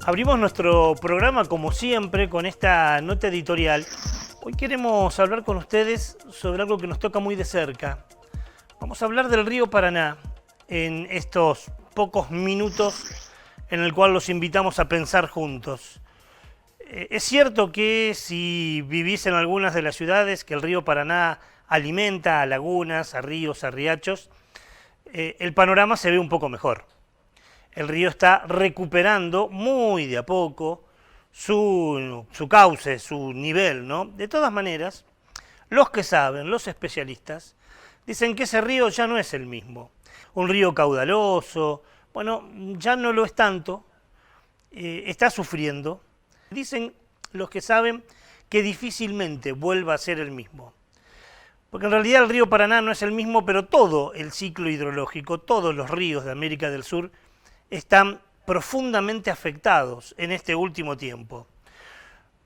Abrimos nuestro programa, como siempre, con esta nota editorial. Hoy queremos hablar con ustedes sobre algo que nos toca muy de cerca. Vamos a hablar del río Paraná en estos pocos minutos en el cual los invitamos a pensar juntos. Es cierto que si vivís en algunas de las ciudades que el río Paraná alimenta a lagunas, a ríos, a riachos, el panorama se ve un poco mejor. El río está recuperando muy de a poco su cauce, su nivel, ¿no? De todas maneras, los que saben, los especialistas, dicen que ese río ya no es el mismo. Un río caudaloso, bueno, ya no lo es tanto, está sufriendo. Dicen los que saben que difícilmente vuelva a ser el mismo. Porque en realidad el río Paraná no es el mismo, pero todo el ciclo hidrológico, todos los ríos de América del Sur están profundamente afectados en este último tiempo.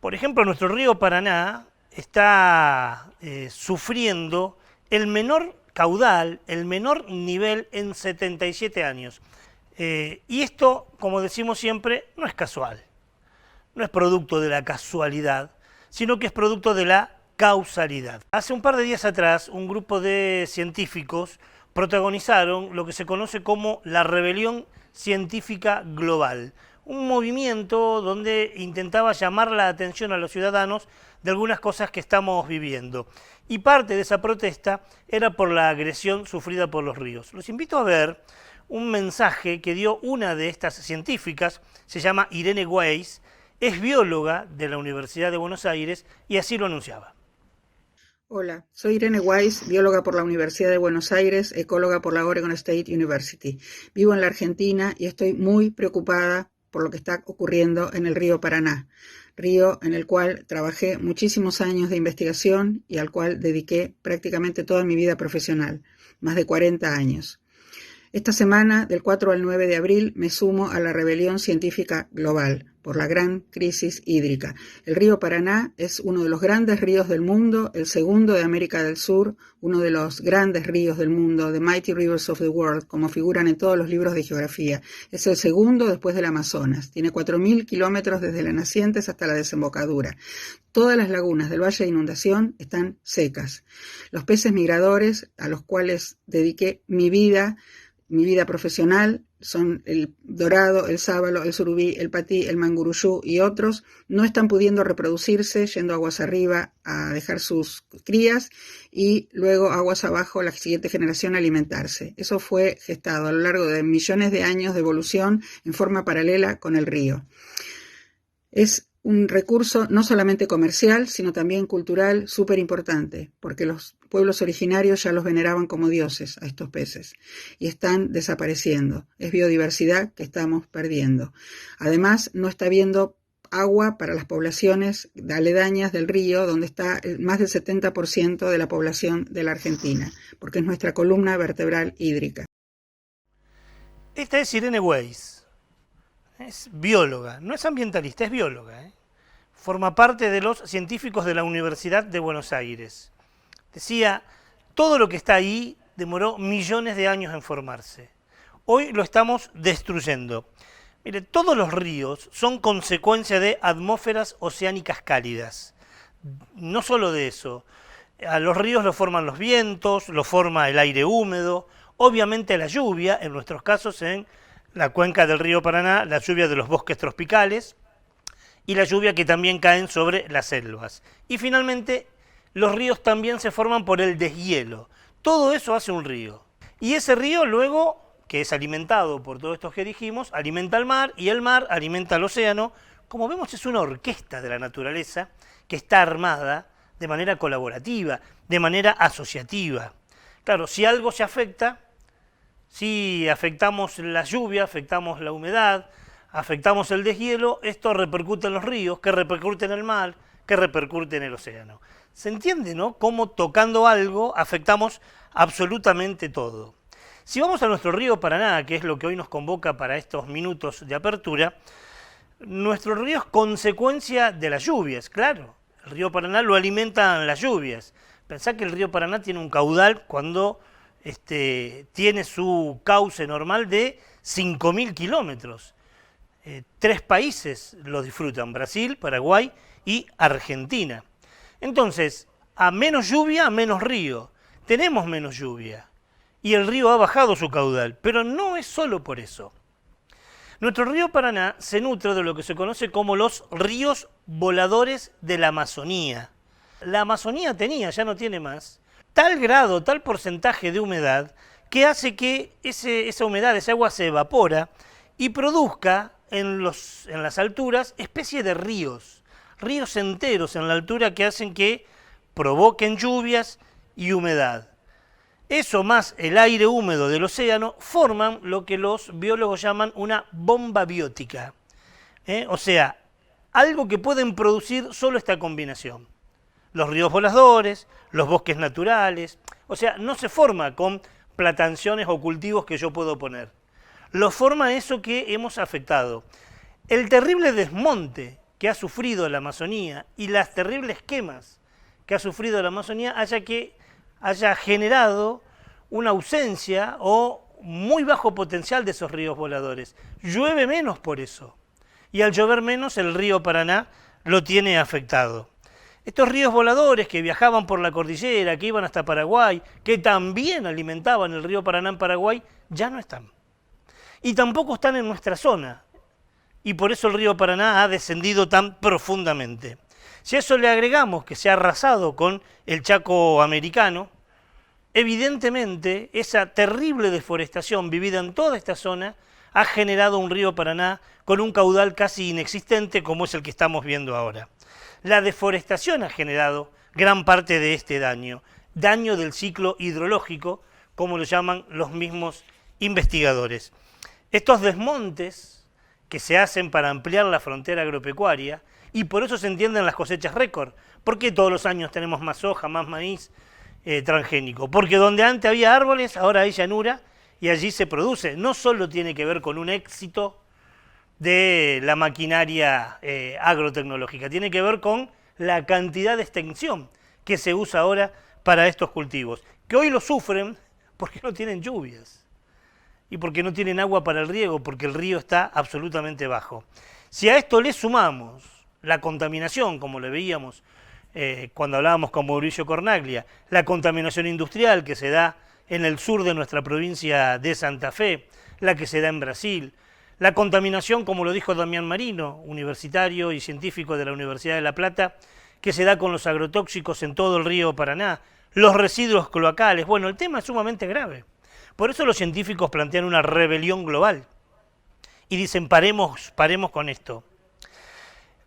Por ejemplo, nuestro río Paraná está sufriendo el menor caudal, el menor nivel en 77 años. Y esto, como decimos siempre, no es casual, no es producto de la casualidad, sino que es producto de la causalidad. Hace un par de días atrás, un grupo de científicos protagonizaron lo que se conoce como la rebelión científica global, un movimiento donde intentaba llamar la atención a los ciudadanos de algunas cosas que estamos viviendo. Y parte de esa protesta era por la agresión sufrida por los ríos. Los invito a ver un mensaje que dio una de estas científicas, se llama Irene Weiss, es bióloga de la Universidad de Buenos Aires y así lo anunciaba. Hola, soy Irene Weiss, bióloga por la Universidad de Buenos Aires, ecóloga por la Oregon State University. Vivo en la Argentina y estoy muy preocupada por lo que está ocurriendo en el río Paraná, río en el cual trabajé muchísimos años de investigación y al cual dediqué prácticamente toda mi vida profesional, más de 40 años. Esta semana, del 4 al 9 de abril, me sumo a la rebelión científica global por la gran crisis hídrica. El río Paraná es uno de los grandes ríos del mundo, el segundo de América del Sur, uno de los grandes ríos del mundo, the mighty rivers of the world, como figuran en todos los libros de geografía. Es el segundo después del Amazonas. Tiene 4.000 kilómetros desde las nacientes hasta la desembocadura. Todas las lagunas del Valle de Inundación están secas. Los peces migradores, a los cuales dediqué mi vida profesional, son el dorado, el sábalo, el surubí, el patí, el manguruyú y otros, no están pudiendo reproducirse, yendo aguas arriba a dejar sus crías y luego aguas abajo la siguiente generación a alimentarse. Eso fue gestado a lo largo de millones de años de evolución en forma paralela con el río. Es un recurso no solamente comercial, sino también cultural súper importante, porque los pueblos originarios ya los veneraban como dioses a estos peces y están desapareciendo. Es biodiversidad que estamos perdiendo. Además, no está habiendo agua para las poblaciones aledañas del río, donde está más del 70% de la población de la Argentina, porque es nuestra columna vertebral hídrica. Esta es Irene Weiss. Es bióloga, no es ambientalista, es bióloga. Forma parte de los científicos de la Universidad de Buenos Aires. Decía, todo lo que está ahí demoró millones de años en formarse. Hoy lo estamos destruyendo. Mire, todos los ríos son consecuencia de atmósferas oceánicas cálidas. No solo de eso. A los ríos los forman los vientos, los forma el aire húmedo, obviamente la lluvia, en nuestros casos en la cuenca del río Paraná, la lluvia de los bosques tropicales y la lluvia que también caen sobre las selvas. Y finalmente, los ríos también se forman por el deshielo. Todo eso hace un río. Y ese río luego, que es alimentado por todos estos que dijimos, alimenta al mar y el mar alimenta al océano. Como vemos, es una orquesta de la naturaleza que está armada de manera colaborativa, de manera asociativa. Claro, si algo se afecta, si afectamos la lluvia, afectamos la humedad, afectamos el deshielo, esto repercute en los ríos, que repercute en el mar, que repercute en el océano. ¿Se entiende, no? Cómo tocando algo afectamos absolutamente todo. Si vamos a nuestro río Paraná, que es lo que hoy nos convoca para estos minutos de apertura, nuestro río es consecuencia de las lluvias, claro. El río Paraná lo alimentan las lluvias. Pensá que el río Paraná tiene un caudal cuando tiene su cauce normal de 5.000 kilómetros. 3 países lo disfrutan: Brasil, Paraguay y Argentina. Entonces, a menos lluvia, menos río. Tenemos menos lluvia y el río ha bajado su caudal, pero no es solo por eso. Nuestro río Paraná se nutre de lo que se conoce como los ríos voladores de la Amazonía. La Amazonía tenía, ya no tiene más, tal grado, tal porcentaje de humedad que hace que esa humedad, esa agua se evapora y produzca en las alturas especie de ríos enteros en la altura que hacen que provoquen lluvias y humedad. Eso más el aire húmedo del océano forman lo que los biólogos llaman una bomba biótica. O sea, algo que pueden producir solo esta combinación. Los ríos voladores, los bosques naturales. O sea, no se forma con plantaciones o cultivos que yo puedo poner. Lo forma eso que hemos afectado. El terrible desmonte que ha sufrido la Amazonía y las terribles quemas que ha sufrido la Amazonía haya generado una ausencia o muy bajo potencial de esos ríos voladores. Llueve menos por eso. Y al llover menos, el río Paraná lo tiene afectado. Estos ríos voladores que viajaban por la cordillera, que iban hasta Paraguay, que también alimentaban el río Paraná en Paraguay, ya no están. Y tampoco están en nuestra zona. Y por eso el río Paraná ha descendido tan profundamente. Si a eso le agregamos que se ha arrasado con el Chaco americano, evidentemente esa terrible deforestación vivida en toda esta zona ha generado un río Paraná con un caudal casi inexistente como es el que estamos viendo ahora. La deforestación ha generado gran parte de este daño del ciclo hidrológico, como lo llaman los mismos investigadores. Estos desmontes que se hacen para ampliar la frontera agropecuaria, y por eso se entienden las cosechas récord. ¿Por qué todos los años tenemos más soja, más maíz transgénico? Porque donde antes había árboles, ahora hay llanura y allí se produce. No solo tiene que ver con un éxito de la maquinaria agrotecnológica, tiene que ver con la cantidad de extensión que se usa ahora para estos cultivos, que hoy lo sufren porque no tienen lluvias y porque no tienen agua para el riego, porque el río está absolutamente bajo. Si a esto le sumamos la contaminación, como le veíamos cuando hablábamos con Mauricio Cornaglia, la contaminación industrial que se da en el sur de nuestra provincia de Santa Fe, la que se da en Brasil, la contaminación, como lo dijo Damián Marino, universitario y científico de la Universidad de La Plata, que se da con los agrotóxicos en todo el río Paraná, los residuos cloacales. Bueno, el tema es sumamente grave. Por eso los científicos plantean una rebelión global y dicen paremos con esto.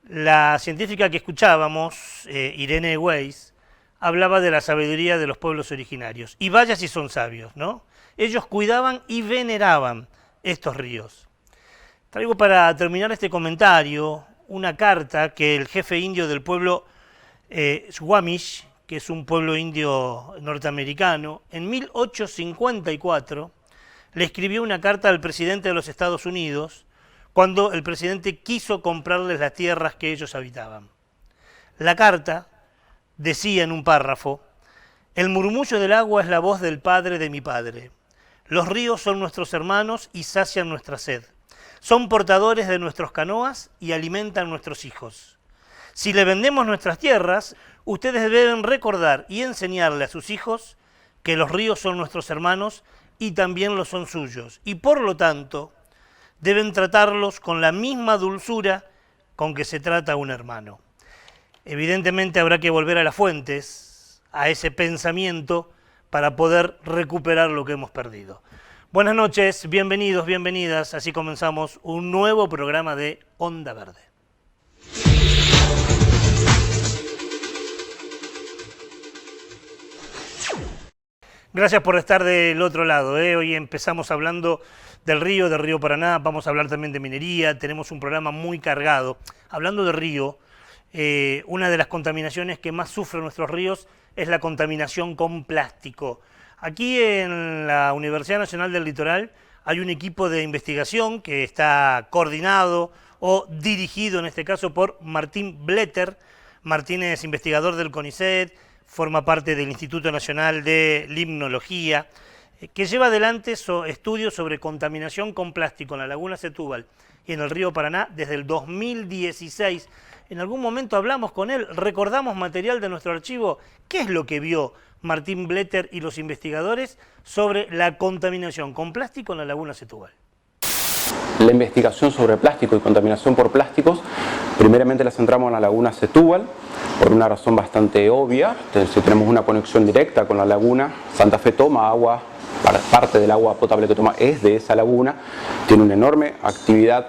La científica que escuchábamos, Irene Weiss, hablaba de la sabiduría de los pueblos originarios. Y vaya si son sabios, ¿no? Ellos cuidaban y veneraban estos ríos. Traigo para terminar este comentario una carta que el jefe indio del pueblo Squamish, que es un pueblo indio norteamericano, en 1854 le escribió una carta al presidente de los Estados Unidos cuando el presidente quiso comprarles las tierras que ellos habitaban. La carta decía en un párrafo: el murmullo del agua es la voz del padre de mi padre. Los ríos son nuestros hermanos y sacian nuestra sed. Son portadores de nuestros canoas y alimentan nuestros hijos. Si le vendemos nuestras tierras, ustedes deben recordar y enseñarle a sus hijos que los ríos son nuestros hermanos y también lo son suyos. Y por lo tanto, deben tratarlos con la misma dulzura con que se trata a un hermano. Evidentemente habrá que volver a las fuentes, a ese pensamiento, para poder recuperar lo que hemos perdido. Buenas noches, bienvenidos, bienvenidas. Así comenzamos un nuevo programa de Onda Verde. Gracias por estar del otro lado. Hoy empezamos hablando del río Paraná, vamos a hablar también de minería, tenemos un programa muy cargado. Hablando de río, una de las contaminaciones que más sufren nuestros ríos es la contaminación con plástico. Aquí en la Universidad Nacional del Litoral hay un equipo de investigación que está coordinado o dirigido en este caso por Martín Bletter. Martín es investigador del CONICET, forma parte del Instituto Nacional de Limnología, que lleva adelante estudios sobre contaminación con plástico en la laguna Setúbal y en el río Paraná desde el 2016. En algún momento hablamos con él, recordamos material de nuestro archivo. ¿Qué es lo que vio Martín Bletter y los investigadores sobre la contaminación con plástico en la laguna Setúbal? La investigación sobre plástico y contaminación por plásticos, primeramente la centramos en la laguna Setúbal, por una razón bastante obvia. Entonces, tenemos una conexión directa con la laguna. Santa Fe toma agua, parte del agua potable que toma es de esa laguna, tiene una enorme actividad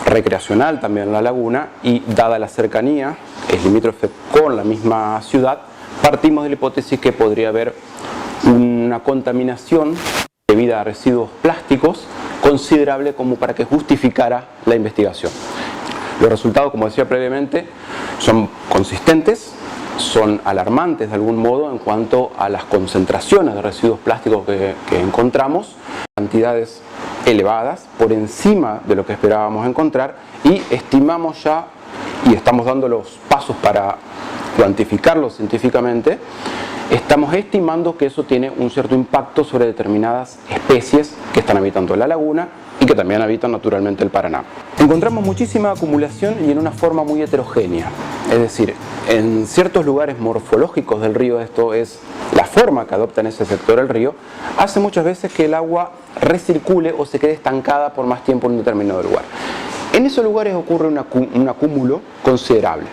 recreacional también en la laguna y dada la cercanía, es limítrofe con la misma ciudad, partimos de la hipótesis que podría haber una contaminación debido a residuos plásticos considerable como para que justificara la investigación. Los resultados, como decía previamente, son consistentes, son alarmantes de algún modo en cuanto a las concentraciones de residuos plásticos que encontramos, cantidades elevadas, por encima de lo que esperábamos encontrar, y estimamos ya, y estamos dando los pasos para cuantificarlo científicamente, estamos estimando que eso tiene un cierto impacto sobre determinadas especies que están habitando la laguna y que también habitan naturalmente el Paraná. Encontramos muchísima acumulación y en una forma muy heterogénea, es decir, en ciertos lugares morfológicos del río, esto es la forma que adopta en ese sector el río, hace muchas veces que el agua recircule o se quede estancada por más tiempo en un determinado lugar. En esos lugares ocurre un acúmulo considerable,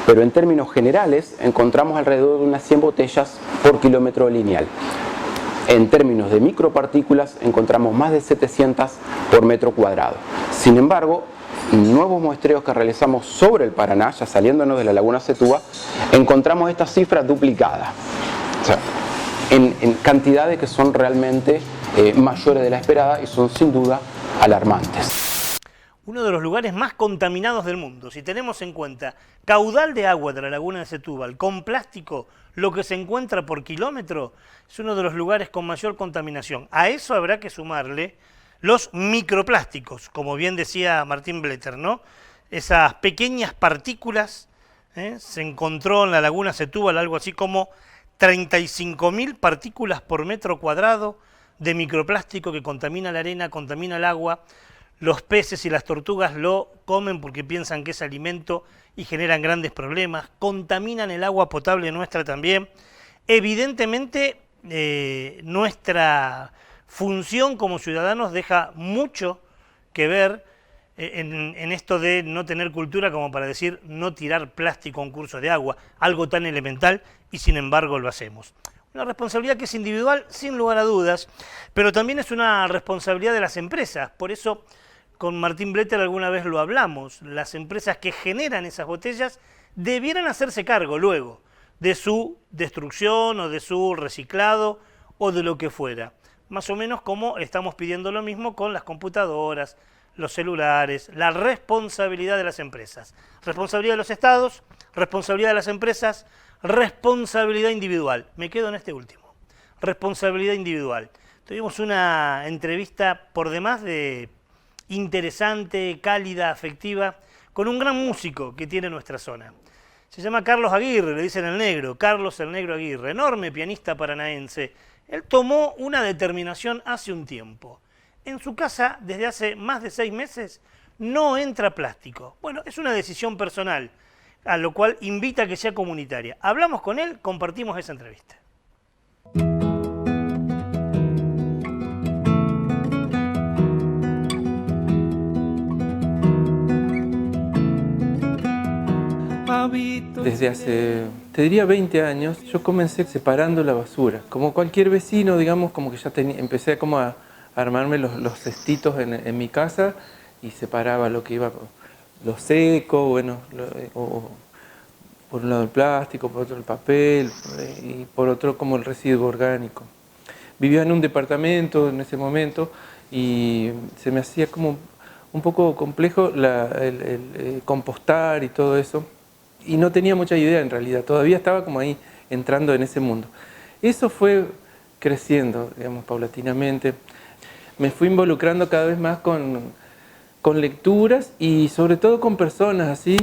pero en términos generales encontramos alrededor de unas 100 botellas por kilómetro lineal. En términos de micropartículas encontramos más de 700 por metro cuadrado. Sin embargo, nuevos muestreos que realizamos sobre el Paraná, ya saliéndonos de la laguna Setúbal, encontramos esta cifra duplicada. O sea, en cantidades que son realmente mayores de la esperada y son sin duda alarmantes. Uno de los lugares más contaminados del mundo. Si tenemos en cuenta caudal de agua de la laguna de Setúbal con plástico, lo que se encuentra por kilómetro, es uno de los lugares con mayor contaminación. A eso habrá que sumarle los microplásticos, como bien decía Martín Bletter, ¿no? Esas pequeñas partículas, se encontró en la laguna Setúbal algo así como 35.000 partículas por metro cuadrado de microplástico que contamina la arena, contamina el agua. Los peces y las tortugas lo comen porque piensan que es alimento y generan grandes problemas. Contaminan el agua potable nuestra también. Evidentemente, nuestra función como ciudadanos deja mucho que ver en esto de no tener cultura como para decir no tirar plástico a un curso de agua, algo tan elemental, y sin embargo lo hacemos. Una responsabilidad que es individual, sin lugar a dudas, pero también es una responsabilidad de las empresas. Por eso, con Martín Bletter alguna vez lo hablamos, las empresas que generan esas botellas debieran hacerse cargo luego de su destrucción o de su reciclado o de lo que fuera. Más o menos como estamos pidiendo lo mismo con las computadoras, los celulares, la responsabilidad de las empresas. Responsabilidad de los estados, responsabilidad de las empresas, responsabilidad individual. Me quedo en este último. Responsabilidad individual. Tuvimos una entrevista por demás de interesante, cálida, afectiva, con un gran músico que tiene nuestra zona. Se llama Carlos Aguirre, le dicen el negro, Carlos el Negro Aguirre, enorme pianista paranaense. Él tomó una determinación hace un tiempo. En su casa, desde hace más de 6 meses, no entra plástico. Bueno, es una decisión personal, a lo cual invita a que sea comunitaria. Hablamos con él, compartimos esa entrevista. Desde hace, te diría 20 años, yo comencé separando la basura. Como cualquier vecino, digamos, como que ya empecé como a armarme los cestitos en mi casa y separaba lo que iba, lo seco, bueno, por un lado el plástico, por otro el papel y por otro como el residuo orgánico. Vivía en un departamento en ese momento y se me hacía como un poco complejo el compostar y todo eso. Y no tenía mucha idea en realidad, todavía estaba como ahí entrando en ese mundo. Eso fue creciendo, digamos, paulatinamente. Me fui involucrando cada vez más con lecturas y sobre todo con personas así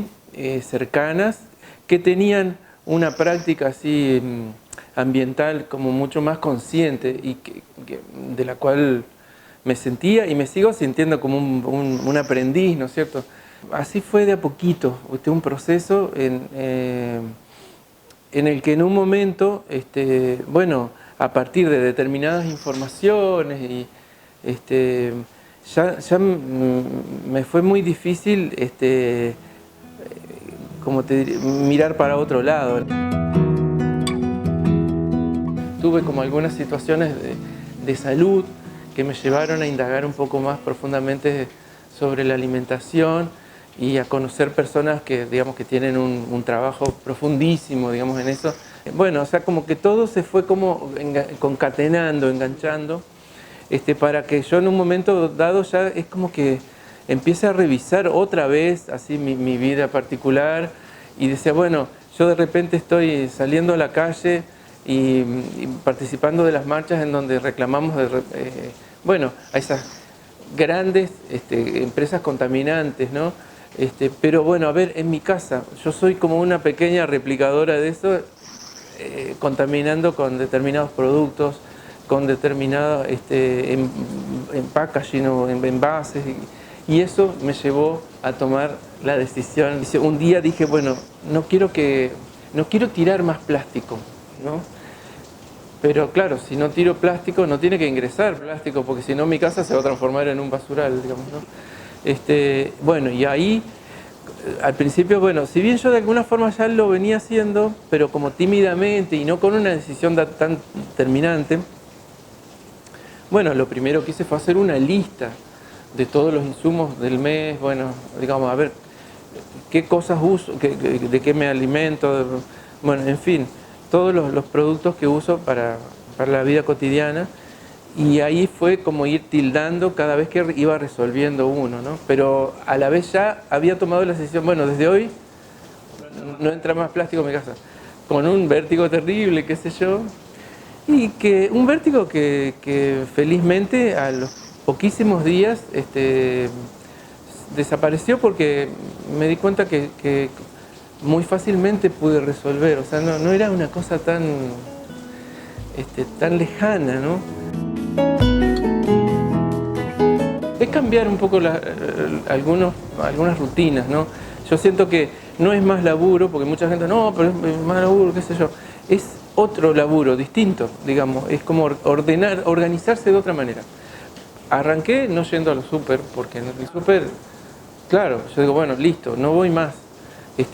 cercanas que tenían una práctica así ambiental como mucho más consciente y de la cual me sentía y me sigo sintiendo como un aprendiz, ¿no es cierto? Así fue de a poquito, un proceso en el que en un momento, bueno, a partir de determinadas informaciones y ya me fue muy difícil como te diría, mirar para otro lado. Tuve como algunas situaciones de salud que me llevaron a indagar un poco más profundamente sobre la alimentación y a conocer personas que, digamos, que tienen un trabajo profundísimo, digamos, en eso. Bueno, o sea, como que todo se fue como concatenando, enganchando, para que yo en un momento dado ya es como que empiece a revisar otra vez así mi vida particular y decía, bueno, yo de repente estoy saliendo a la calle y participando de las marchas en donde reclamamos bueno, a esas grandes empresas contaminantes, ¿no? Pero bueno, a ver, en mi casa, yo soy como una pequeña replicadora de eso, contaminando con determinados productos, con determinados en packaging o en envases, y eso me llevó a tomar la decisión. Un día dije, bueno, no quiero tirar más plástico, ¿no? Pero claro, si no tiro plástico, no tiene que ingresar plástico, porque si no mi casa se va a transformar en un basural, digamos, ¿no? Bueno, y ahí, al principio, bueno, si bien yo de alguna forma ya lo venía haciendo, pero como tímidamente y no con una decisión tan terminante, bueno, lo primero que hice fue hacer una lista de todos los insumos del mes, bueno, digamos, a ver, qué cosas uso, de qué me alimento, bueno, en fin, todos los productos que uso para la vida cotidiana. Y ahí fue como ir tildando cada vez que iba resolviendo uno, ¿no? Pero a la vez ya había tomado la decisión, bueno, desde hoy no entra más plástico en mi casa. Con un vértigo terrible, qué sé yo. Y que un vértigo que felizmente a los poquísimos días desapareció porque me di cuenta que muy fácilmente pude resolver. O sea, no era una cosa tan lejana, ¿no? Es cambiar un poco algunas rutinas, ¿no? Yo siento que no es más laburo, porque mucha gente, no, pero es más laburo, qué sé yo. Es otro laburo, distinto, digamos. Es como organizarse de otra manera. Arranqué no yendo al súper, porque en el súper, claro, yo digo, bueno, listo, no voy más.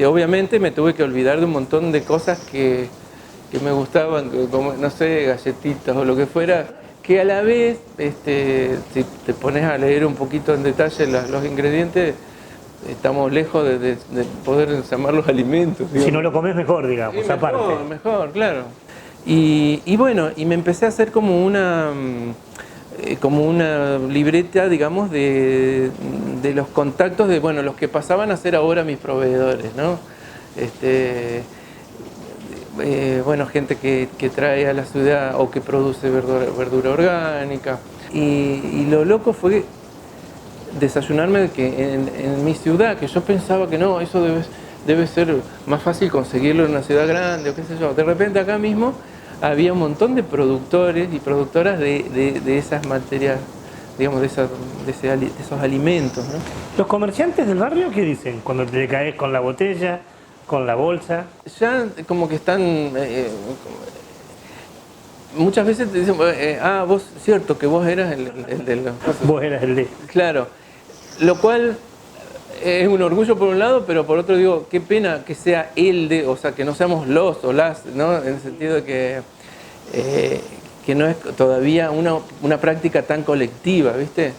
Obviamente me tuve que olvidar de un montón de cosas que me gustaban, como, no sé, galletitas o lo que fuera, que a la vez, si te pones a leer un poquito en detalle los ingredientes, estamos lejos de poder llamar los alimentos, digamos. Si no lo comes mejor, digamos, sí, aparte. Mejor, claro. Y bueno, y me empecé a hacer como una libreta, digamos, de los contactos de, bueno, los que pasaban a ser ahora mis proveedores, ¿no? Bueno, gente que trae a la ciudad o que produce verdura orgánica. Y lo loco fue desayunarme de que en mi ciudad, que yo pensaba que no, eso debe ser más fácil conseguirlo en una ciudad grande o qué sé yo. De repente acá mismo había un montón de productores y productoras de esas materias, digamos, de esos alimentos, ¿no? ¿Los comerciantes del barrio qué dicen cuando te caes con la botella, con la bolsa? Ya como que están, muchas veces te dicen, vos, cierto, que vos eras el de los... Vos eras el de... Claro, lo cual es un orgullo por un lado, pero por otro digo, qué pena que sea el de, o sea, que no seamos los o las, ¿no? En el sentido de que no es todavía una práctica tan colectiva, ¿viste?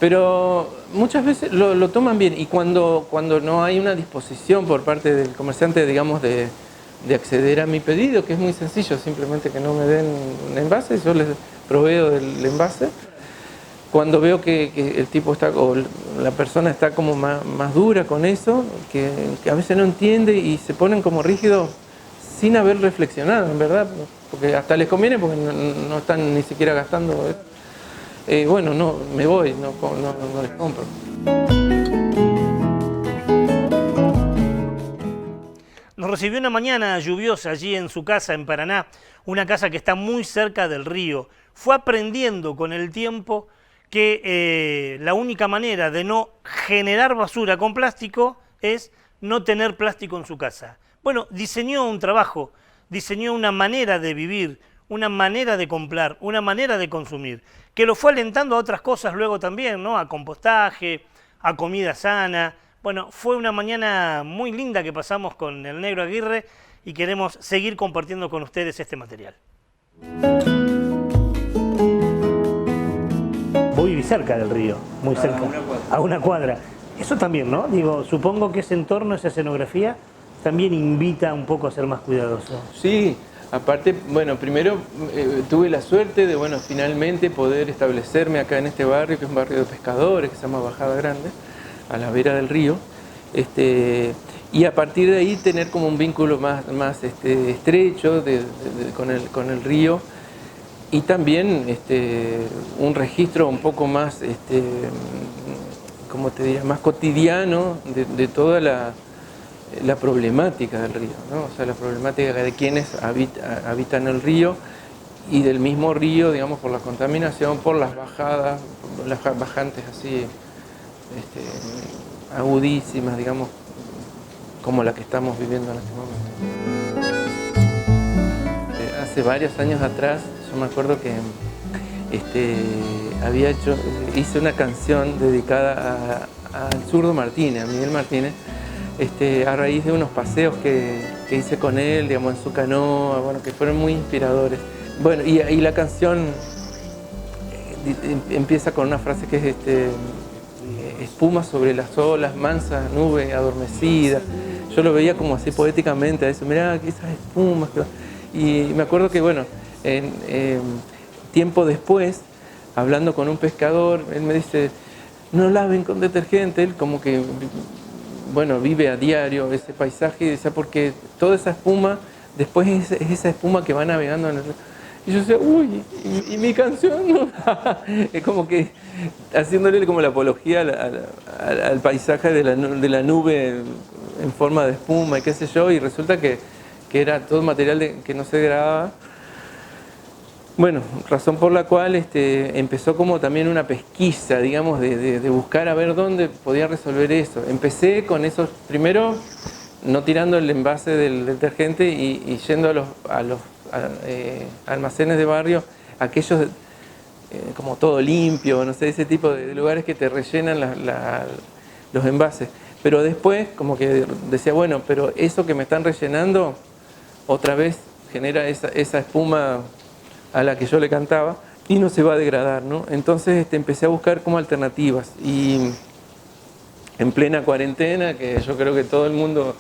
Pero muchas veces lo toman bien y cuando no hay una disposición por parte del comerciante, digamos, de acceder a mi pedido, que es muy sencillo, simplemente que no me den un envase, yo les proveo del envase. Cuando veo que el tipo está, o la persona está como más dura con eso, que a veces no entiende y se ponen como rígidos sin haber reflexionado, en verdad, porque hasta les conviene porque no están ni siquiera gastando. Bueno, no, me voy, no les compro. Nos recibió una mañana lluviosa allí en su casa en Paraná, una casa que está muy cerca del río. Fue aprendiendo con el tiempo que la única manera de no generar basura con plástico es no tener plástico en su casa. Bueno, diseñó un trabajo, diseñó una manera de vivir, una manera de comprar, una manera de consumir, que lo fue alentando a otras cosas luego también, ¿no? A compostaje, a comida sana. Bueno, fue una mañana muy linda que pasamos con el Negro Aguirre y queremos seguir compartiendo con ustedes este material. Vos vivís cerca del río, muy cerca, a una cuadra. Eso también, ¿no? Digo, supongo que ese entorno, esa escenografía, también invita un poco a ser más cuidadoso. Sí, aparte, bueno, primero tuve la suerte de, bueno, finalmente poder establecerme acá en este barrio, que es un barrio de pescadores, que se llama Bajada Grande, a la vera del río, y a partir de ahí tener como un vínculo más estrecho con el río, y también un registro un poco más, como te diría, más cotidiano de toda la problemática del río, ¿no? O sea, la problemática de quienes habitan el río y del mismo río, digamos, por la contaminación, por las bajadas, las bajantes así agudísimas, digamos, como la que estamos viviendo en este momento. Hace varios años atrás, yo me acuerdo que hice una canción dedicada al zurdo Martínez, a Miguel Martínez, a raíz de unos paseos que hice con él, digamos, en su canoa, bueno, que fueron muy inspiradores. Bueno, y la canción empieza con una frase que es espuma sobre las olas, mansa nube adormecida. Yo lo veía como así poéticamente, a eso, mirá, esas espumas. Y me acuerdo que, bueno, tiempo después, hablando con un pescador, él me dice, no laven con detergente. Él como que, bueno, vive a diario ese paisaje, y decía, porque toda esa espuma, después es esa espuma que va navegando en el río. Y yo decía, uy, ¿y mi canción? ¿No? Es como que haciéndole como la apología al paisaje de la nube en forma de espuma y qué sé yo, y resulta que era todo material que no se degradaba. Bueno, razón por la cual empezó como también una pesquisa, digamos, de buscar a ver dónde podía resolver eso. Empecé con esos, primero, no tirando el envase del detergente y yendo a los almacenes de barrio, aquellos como todo limpio, no sé, ese tipo de lugares que te rellenan los envases. Pero después, como que decía, bueno, pero eso que me están rellenando, otra vez genera esa espuma a la que yo le cantaba y no se va a degradar, ¿no? Entonces empecé a buscar como alternativas, y en plena cuarentena, que yo creo que todo el mundo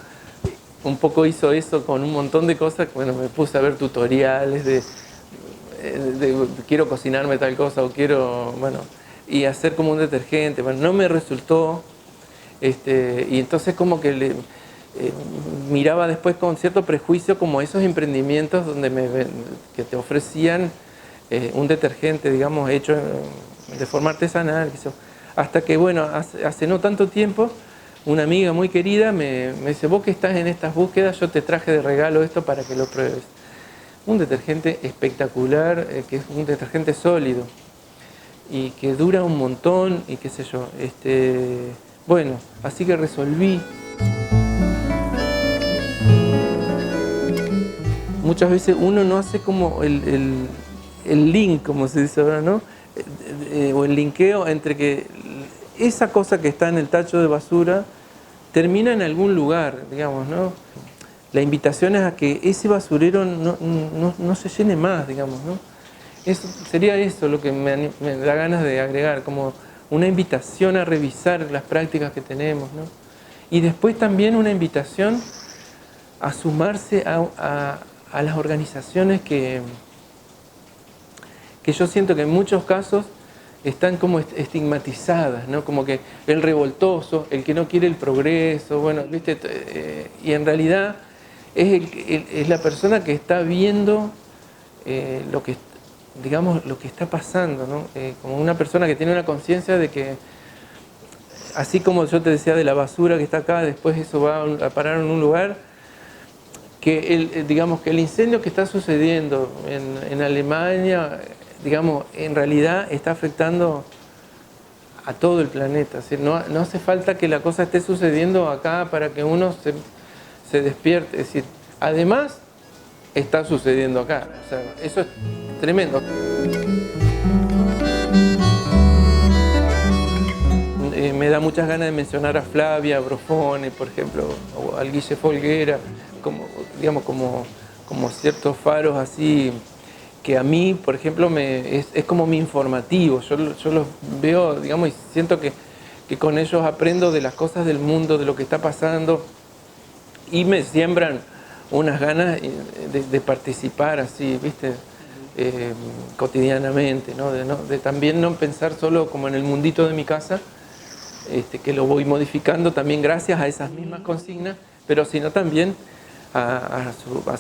un poco hizo eso con un montón de cosas, bueno, me puse a ver tutoriales de quiero cocinarme tal cosa o quiero, bueno, y hacer como un detergente. Bueno, no me resultó, y entonces como que miraba después con cierto prejuicio como esos emprendimientos donde que te ofrecían un detergente, digamos, hecho de forma artesanal, hasta que, bueno, hace no tanto tiempo, una amiga muy querida me dice, vos que estás en estas búsquedas, yo te traje de regalo esto para que lo pruebes. Un detergente espectacular, que es un detergente sólido y que dura un montón y qué sé yo. Bueno, así que resolví. Muchas veces uno no hace como el link, como se dice ahora, ¿no? O el linkeo entre que esa cosa que está en el tacho de basura termina en algún lugar, digamos, ¿no? La invitación es a que ese basurero no se llene más, digamos, ¿no? Sería eso lo que me da ganas de agregar, como una invitación a revisar las prácticas que tenemos, ¿no? Y después también una invitación a sumarse a las organizaciones que yo siento que en muchos casos están como estigmatizadas, ¿no? Como que el revoltoso, el que no quiere el progreso, bueno, ¿viste? Y en realidad es la persona que está viendo lo que está pasando, ¿no? Como una persona que tiene una conciencia de que, así como yo te decía de la basura que está acá, después eso va a parar en un lugar, digamos, que el incendio que está sucediendo en Alemania, digamos, en realidad está afectando a todo el planeta. Es decir, no hace falta que la cosa esté sucediendo acá para que uno se despierte. Es decir, además está sucediendo acá. O sea, eso es tremendo. Me da muchas ganas de mencionar a Flavia Brofone, por ejemplo, o al Guille Folguera, como, digamos, como ciertos faros así, que a mí, por ejemplo, es como mi informativo. Yo los veo, digamos, y siento que con ellos aprendo de las cosas del mundo, de lo que está pasando, y me siembran unas ganas de participar así, ¿viste? Cotidianamente, ¿no? De también no pensar solo como en el mundito de mi casa, que lo voy modificando también gracias a esas mismas consignas, pero sino también a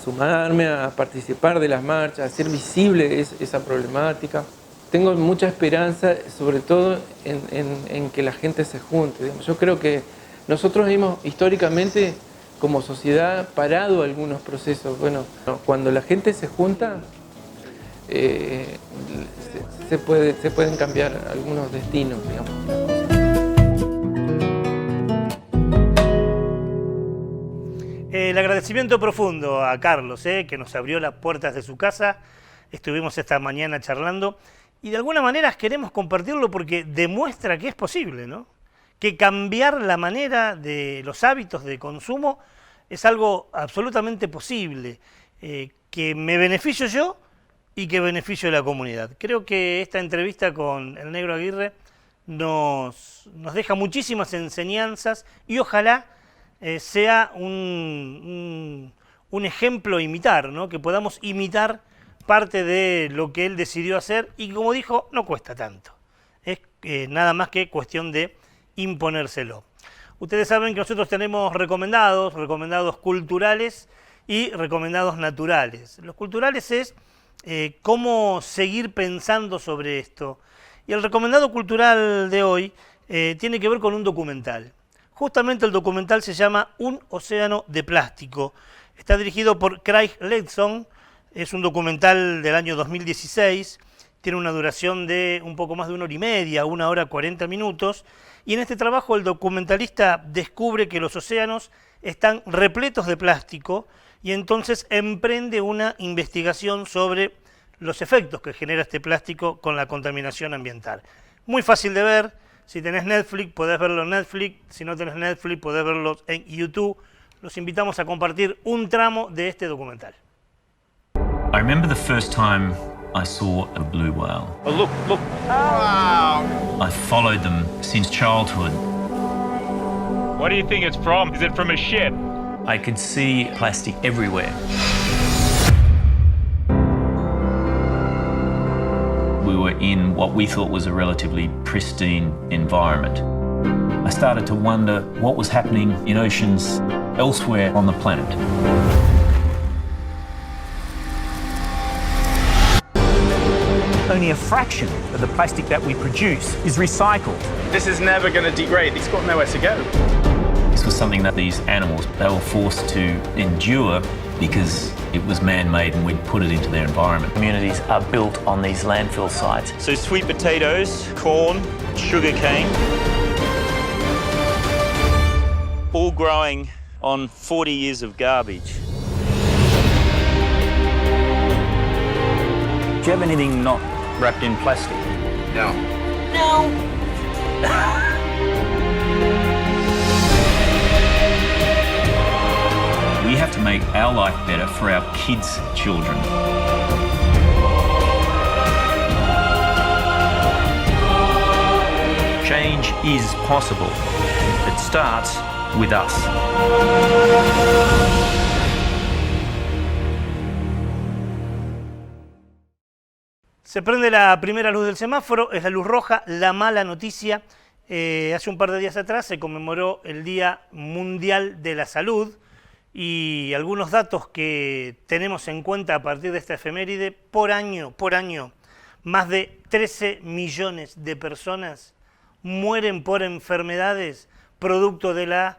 sumarme, a participar de las marchas, a hacer visible esa problemática. Tengo mucha esperanza, sobre todo en que la gente se junte. Digamos. Yo creo que nosotros hemos históricamente, como sociedad, parado algunos procesos. Bueno, cuando la gente se junta, se pueden cambiar algunos destinos, digamos. El agradecimiento profundo a Carlos, que nos abrió las puertas de su casa. Estuvimos esta mañana charlando y de alguna manera queremos compartirlo porque demuestra que es posible, ¿no? Que cambiar la manera de los hábitos de consumo es algo absolutamente posible, que me beneficio yo y que beneficio la comunidad. Creo que esta entrevista con el Negro Aguirre nos deja muchísimas enseñanzas y ojalá sea un ejemplo a imitar, ¿no? Que podamos imitar parte de lo que él decidió hacer y, como dijo, no cuesta tanto. Es nada más que cuestión de imponérselo. Ustedes saben que nosotros tenemos recomendados culturales y recomendados naturales. Los culturales es cómo seguir pensando sobre esto. Y el recomendado cultural de hoy tiene que ver con un documental. Justamente el documental se llama Un océano de plástico. Está dirigido por Craig Leadson. Es un documental del año 2016. Tiene una duración de un poco más de 1 hora y media, 1 hora 40 minutos. Y en este trabajo el documentalista descubre que los océanos están repletos de plástico y entonces emprende una investigación sobre los efectos que genera este plástico con la contaminación ambiental. Muy fácil de ver. Si tenés Netflix, podés verlo en Netflix. Si no tenés Netflix, podés verlo en YouTube. Los invitamos a compartir un tramo de este documental. I remember the first time I saw a blue whale. Oh, look. Wow. I followed them since childhood. What do you think it's from? Is it from a ship? I could see plastic everywhere. We were in what we thought was a relatively pristine environment. I started to wonder what was happening in oceans elsewhere on the planet. Only a fraction of the plastic that we produce is recycled. This is never going to degrade. It's got nowhere to go. This was something that these animals, they were forced to endure because it was man-made and we'd put it into their environment. Communities are built on these landfill sites. So sweet potatoes, corn, sugarcane, all growing on 40 years of garbage. Do you have anything not wrapped in plastic? No. We have to make our life better for our kids' children. Change is possible. It starts with us. Se prende la primera luz del semáforo, es la luz roja, la mala noticia. Hace un par de días atrás se conmemoró el Día Mundial de la Salud y algunos datos que tenemos en cuenta a partir de esta efeméride, por año, más de 13 millones de personas mueren por enfermedades producto de la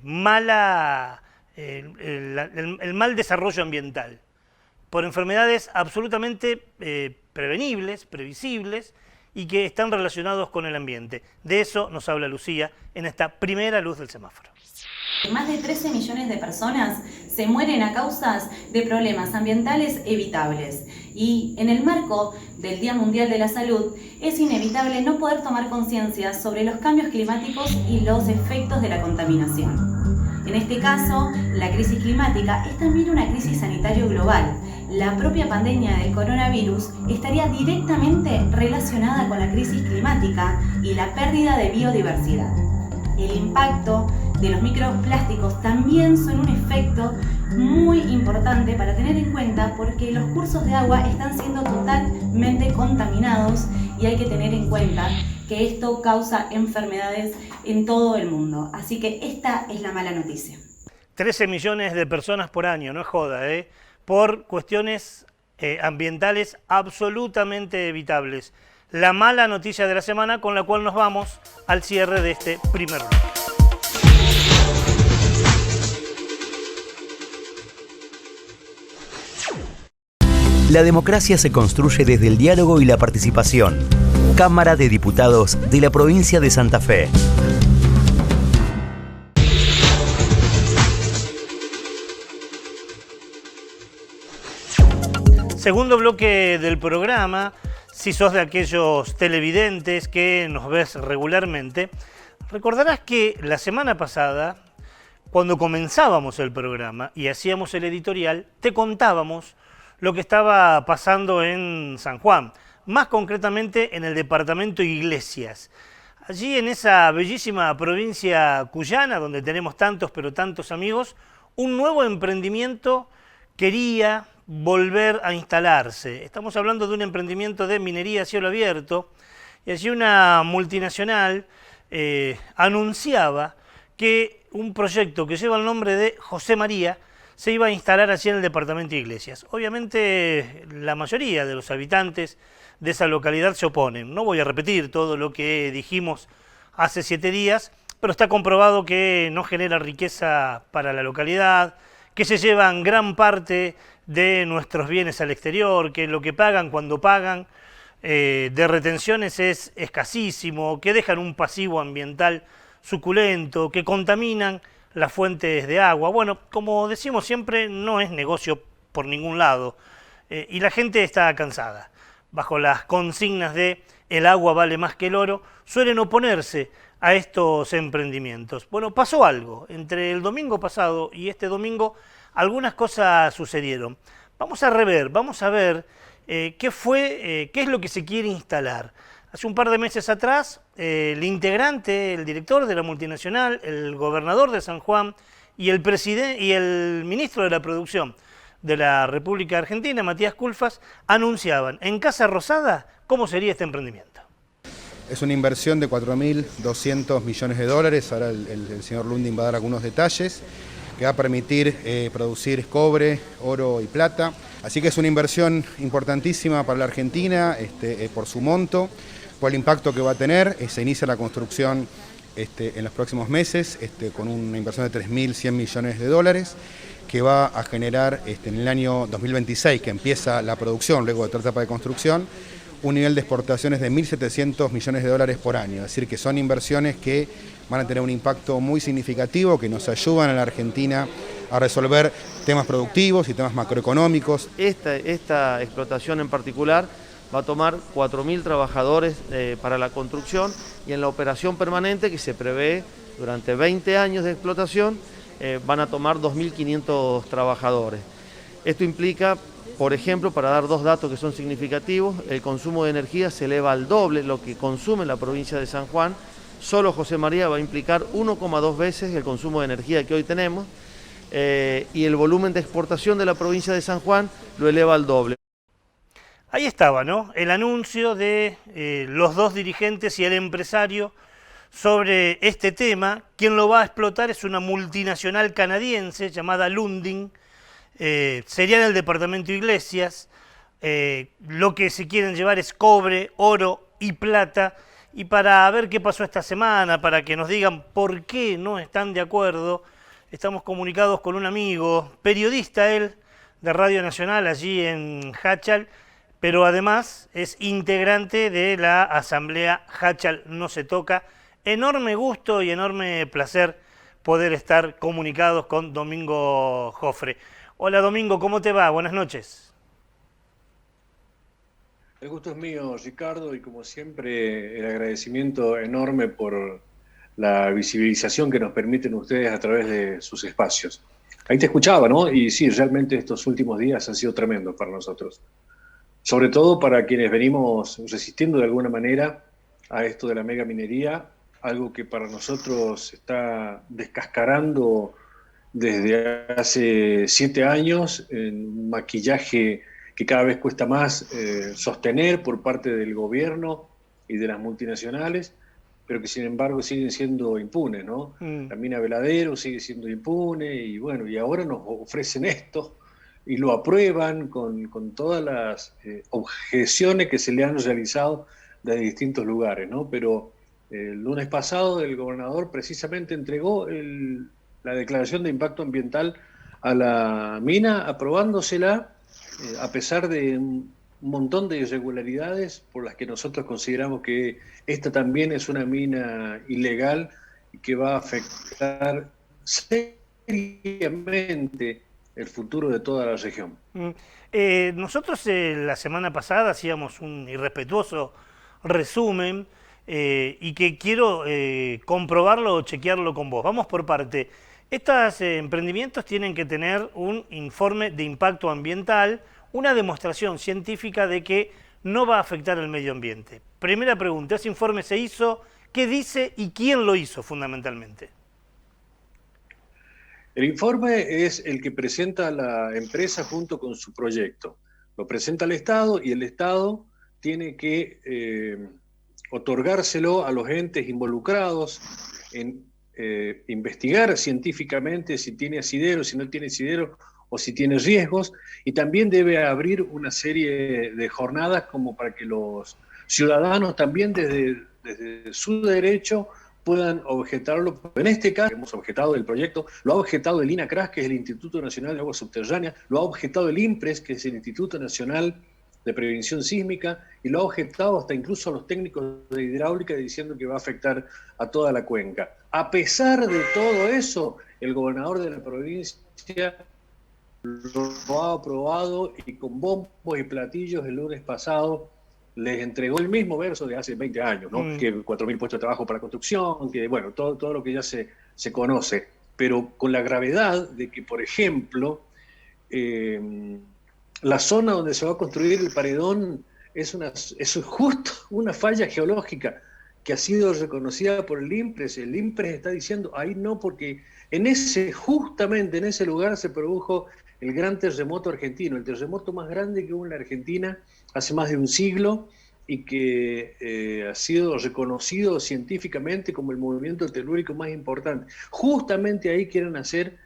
mala el mal desarrollo ambiental, por enfermedades absolutamente prevenibles, previsibles y que están relacionados con el ambiente. De eso nos habla Lucía en esta primera luz del semáforo. Más de 13 millones de personas se mueren a causas de problemas ambientales evitables. Y en el marco del Día Mundial de la Salud, es inevitable no poder tomar conciencia sobre los cambios climáticos y los efectos de la contaminación. En este caso, la crisis climática es también una crisis sanitaria global. La propia pandemia del coronavirus estaría directamente relacionada con la crisis climática y la pérdida de biodiversidad. El impacto de los microplásticos también son un efecto muy importante para tener en cuenta, porque los cursos de agua están siendo totalmente contaminados y hay que tener en cuenta que esto causa enfermedades en todo el mundo. Así que esta es la mala noticia. 13 millones de personas por año, no es joda, por cuestiones ambientales absolutamente evitables. La mala noticia de la semana, con la cual nos vamos al cierre de este primer bloque. La democracia se construye desde el diálogo y la participación. Cámara de Diputados de la Provincia de Santa Fe. Segundo bloque del programa. Si sos de aquellos televidentes que nos ves regularmente, recordarás que la semana pasada, cuando comenzábamos el programa y hacíamos el editorial, te contábamos lo que estaba pasando en San Juan, más concretamente en el departamento Iglesias. Allí en esa bellísima provincia cuyana, donde tenemos tantos pero tantos amigos, un nuevo emprendimiento quería volver a instalarse. Estamos hablando de un emprendimiento de minería a cielo abierto, y allí una multinacional anunciaba que un proyecto que lleva el nombre de José María se iba a instalar allí en el departamento de Iglesias. Obviamente la mayoría de los habitantes de esa localidad se oponen. No voy a repetir todo lo que dijimos hace 7 días, pero está comprobado que no genera riqueza para la localidad, que se llevan gran parte de nuestros bienes al exterior, que lo que pagan cuando pagan de retenciones es escasísimo, que dejan un pasivo ambiental suculento, que contaminan las fuentes de agua. Bueno, como decimos siempre, no es negocio por ningún lado y la gente está cansada. Bajo las consignas de el agua vale más que el oro, suelen oponerse a estos emprendimientos. Bueno, pasó algo. Entre el domingo pasado y este domingo algunas cosas sucedieron. Vamos a rever, vamos a ver qué es lo que se quiere instalar. Hace un par de meses atrás, el integrante, el director de la multinacional, el gobernador de San Juan y el presidente y el ministro de la Producción de la República Argentina, Matías Culfas, anunciaban en Casa Rosada cómo sería este emprendimiento. Es una inversión de 4.200 millones de dólares, ahora el señor Lundin va a dar algunos detalles, que va a permitir producir cobre, oro y plata. Así que es una inversión importantísima para la Argentina por su monto, por el impacto que va a tener. Se inicia la construcción en los próximos meses con una inversión de 3.100 millones de dólares que va a generar en el año 2026, que empieza la producción, luego de otra etapa de construcción, un nivel de exportaciones de 1.700 millones de dólares por año. Es decir, que son inversiones que van a tener un impacto muy significativo, que nos ayudan a la Argentina a resolver temas productivos y temas macroeconómicos. Esta explotación en particular va a tomar 4.000 trabajadores para la construcción, y en la operación permanente, que se prevé durante 20 años de explotación, van a tomar 2.500 trabajadores. Esto implica, por ejemplo, para dar 2 datos que son significativos, el consumo de energía se eleva al doble lo que consume la provincia de San Juan. Solo José María va a implicar 1,2 veces el consumo de energía que hoy tenemos, y el volumen de exportación de la provincia de San Juan lo eleva al doble. Ahí estaba, ¿no? El anuncio de los 2 dirigentes y el empresario sobre este tema. Quien lo va a explotar es una multinacional canadiense llamada Lundin. Sería en el departamento de Iglesias. Lo que se quieren llevar es cobre, oro y plata. Y para ver qué pasó esta semana, para que nos digan por qué no están de acuerdo, Estamos comunicados con un amigo, periodista él, de Radio Nacional allí en Háchal, pero además es integrante de la Asamblea Háchal No Se Toca. Enorme gusto y enorme placer poder estar comunicados con Domingo Jofre. Hola Domingo, ¿cómo te va? Buenas noches. El gusto es mío, Ricardo, y como siempre el agradecimiento enorme por la visibilización que nos permiten ustedes a través de sus espacios. Ahí te escuchaba, ¿no? Y sí, realmente estos últimos días han sido tremendos para nosotros. Sobre todo para quienes venimos resistiendo de alguna manera a esto de la megaminería, algo que para nosotros se está descascarando desde hace 7 años, en un maquillaje que cada vez cuesta más sostener por parte del gobierno y de las multinacionales, pero que sin embargo siguen siendo impunes, ¿no? La mina Veladero sigue siendo impune y bueno, y ahora nos ofrecen esto y lo aprueban con todas las objeciones que se le han realizado de distintos lugares, ¿no? Pero el lunes pasado el gobernador precisamente entregó la declaración de impacto ambiental a la mina, aprobándosela a pesar de un montón de irregularidades por las que nosotros consideramos que esta también es una mina ilegal y que va a afectar seriamente el futuro de toda la región. Nosotros la semana pasada hacíamos un irrespetuoso resumen y que quiero comprobarlo o chequearlo con vos. Vamos por parte. Estos emprendimientos tienen que tener un informe de impacto ambiental, una demostración científica de que no va a afectar el medio ambiente. Primera pregunta, ¿ese informe se hizo? ¿Qué dice y quién lo hizo fundamentalmente? El informe es el que presenta la empresa junto con su proyecto. Lo presenta el Estado y el Estado tiene que otorgárselo a los entes involucrados en investigar científicamente si tiene asidero, si no tiene asidero o si tiene riesgos, y también debe abrir una serie de jornadas como para que los ciudadanos también desde su derecho puedan objetarlo. En este caso hemos objetado el proyecto, lo ha objetado el INACRAS, que es el Instituto Nacional de Aguas Subterráneas, lo ha objetado el INPRES, que es el Instituto Nacional de Prevención Sísmica, y lo ha objetado hasta incluso a los técnicos de hidráulica diciendo que va a afectar a toda la cuenca. A pesar de todo eso, el gobernador de la provincia lo ha aprobado y con bombos y platillos el lunes pasado les entregó el mismo verso de hace 20 años, ¿no? Que 4.000 puestos de trabajo para construcción, que bueno, todo lo que ya se conoce, pero con la gravedad de que, por ejemplo, la zona donde se va a construir el paredón es justo una falla geológica que ha sido reconocida por el INPRES. El INPRES está diciendo, ahí no, porque justamente en ese lugar se produjo el gran terremoto argentino, el terremoto más grande que hubo en la Argentina hace más de un siglo y que ha sido reconocido científicamente como el movimiento telúrico más importante. Justamente ahí quieren hacer,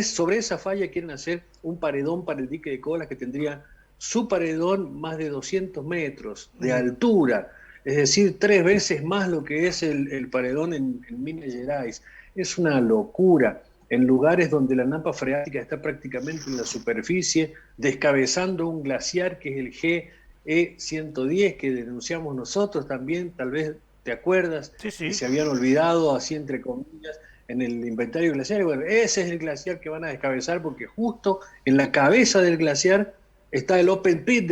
sobre esa falla quieren hacer un paredón para el dique de Colas que tendría su paredón más de 200 metros de altura, es decir, 3 veces más lo que es el paredón en Minas Gerais. Es una locura. En lugares donde la napa freática está prácticamente en la superficie, descabezando un glaciar que es el GE110, que denunciamos nosotros también, tal vez te acuerdas, que se habían olvidado, así entre comillas, en el inventario glaciar. Bueno, ese es el glaciar que van a descabezar porque justo en la cabeza del glaciar está el open pit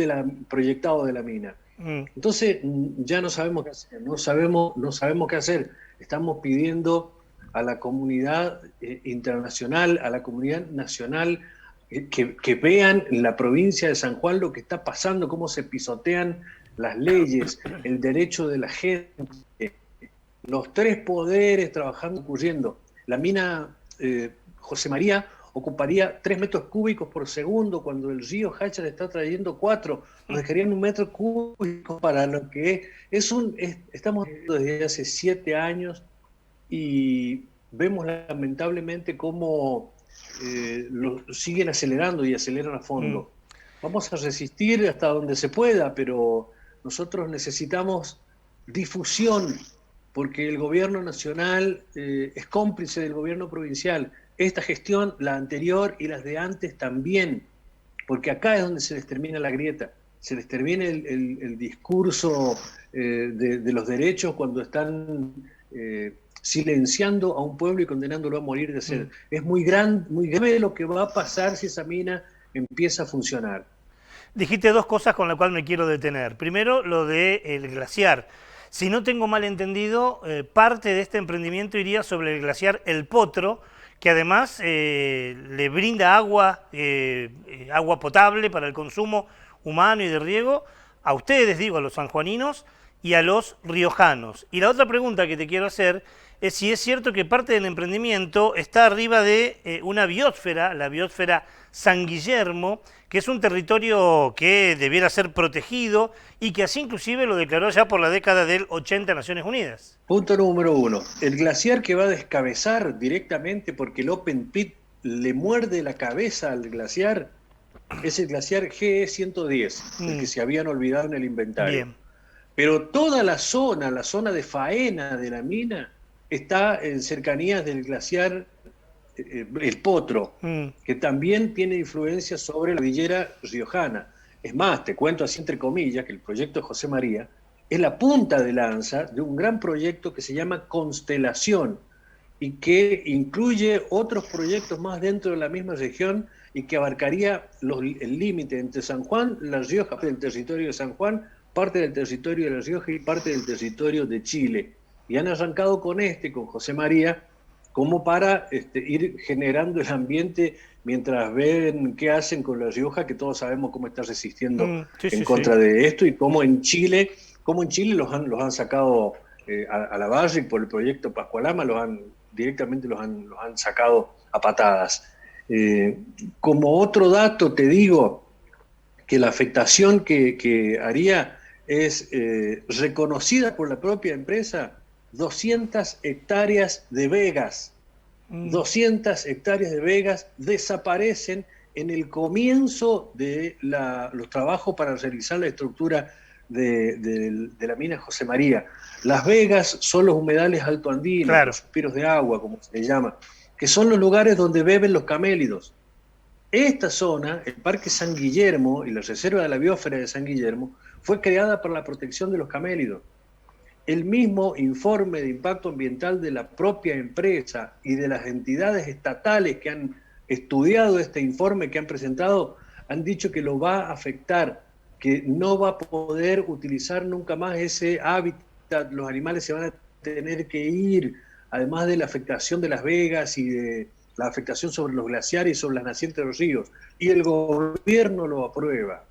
proyectado de la mina. Entonces ya no sabemos qué hacer, no sabemos qué hacer. Estamos pidiendo a la comunidad internacional, a la comunidad nacional, que vean en la provincia de San Juan lo que está pasando, cómo se pisotean las leyes, el derecho de la gente, los 3 poderes trabajando, ocurriendo. La mina José María ocuparía 3 metros cúbicos por segundo, cuando el río Háchal está trayendo 4, nos dejarían 1 metro cúbico para lo que es. Estamos desde hace 7 años y vemos lamentablemente cómo lo siguen acelerando y aceleran a fondo. Vamos a resistir hasta donde se pueda, pero nosotros necesitamos difusión, porque el gobierno nacional es cómplice del gobierno provincial. esta gestión, la anterior y las de antes también, porque acá es donde se les termina la grieta, se les termina el discurso de los derechos cuando están silenciando a un pueblo y condenándolo a morir de sed. Es muy grave lo que va a pasar si esa mina empieza a funcionar. Dijiste dos cosas con las cuales me quiero detener. Primero, lo del glaciar. Si no tengo mal entendido, parte de este emprendimiento iría sobre el glaciar El Potro, que además le brinda agua, agua potable para el consumo humano y de riego a ustedes, digo, a los sanjuaninos y a los riojanos. Y la otra pregunta que te quiero hacer es si es cierto que parte del emprendimiento está arriba de una biosfera, la biosfera San Guillermo, que es un territorio que debiera ser protegido y que así inclusive lo declaró ya por la década del 80 Naciones Unidas. Punto número 1. El glaciar que va a descabezar directamente porque el Open Pit le muerde la cabeza al glaciar es el glaciar GE 110, el que se habían olvidado en el inventario. Bien. Pero toda la zona de faena de la mina, está en cercanías del glaciar El Potro, que también tiene influencia sobre la cordillera riojana. Es más, te cuento así entre comillas, que el proyecto de José María es la punta de lanza de un gran proyecto que se llama Constelación y que incluye otros proyectos más dentro de la misma región y que abarcaría el límite entre San Juan, La Rioja, parte del territorio de San Juan, parte del territorio de La Rioja y parte del territorio de Chile. Y han arrancado con José María, como para ir generando el ambiente mientras ven qué hacen con La Rioja, que todos sabemos cómo está resistiendo en contra de esto, y cómo en Chile los han sacado a la Barrick por el proyecto Pascualama, directamente los han sacado a patadas. Como otro dato te digo que la afectación que haría es reconocida por la propia empresa, 200 hectáreas de vegas. 200 hectáreas de vegas desaparecen en el comienzo de los trabajos para realizar la estructura de la mina José María. Las vegas son los humedales altoandinos, claro, los suspiros de agua, como se le llama, que son los lugares donde beben los camélidos. Esta zona, el Parque San Guillermo y la Reserva de la Biosfera de San Guillermo, fue creada para la protección de los camélidos. El mismo informe de impacto ambiental de la propia empresa y de las entidades estatales que han estudiado este informe, que han presentado, han dicho que lo va a afectar, que no va a poder utilizar nunca más ese hábitat, los animales se van a tener que ir, además de la afectación de las vegas y de la afectación sobre los glaciares y sobre las nacientes de los ríos, y el gobierno lo aprueba.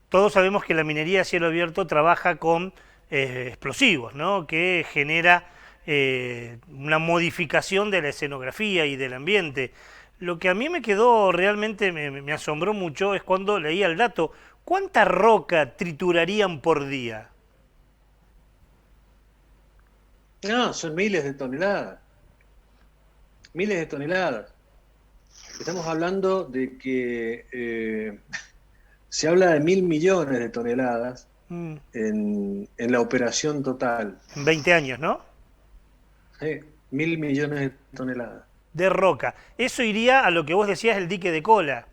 Todos sabemos que la minería a cielo abierto trabaja con explosivos, ¿no? Que genera una modificación de la escenografía y del ambiente. Lo que a mí me quedó realmente, me asombró mucho, es cuando leía el dato. ¿Cuánta roca triturarían por día? No, son miles de toneladas. Miles de toneladas. Estamos hablando de que se habla de 1.000 millones de toneladas en la operación total. En 20 años, ¿no? Sí, 1.000 millones de toneladas. De roca. Eso iría a lo que vos decías, el dique de Kola.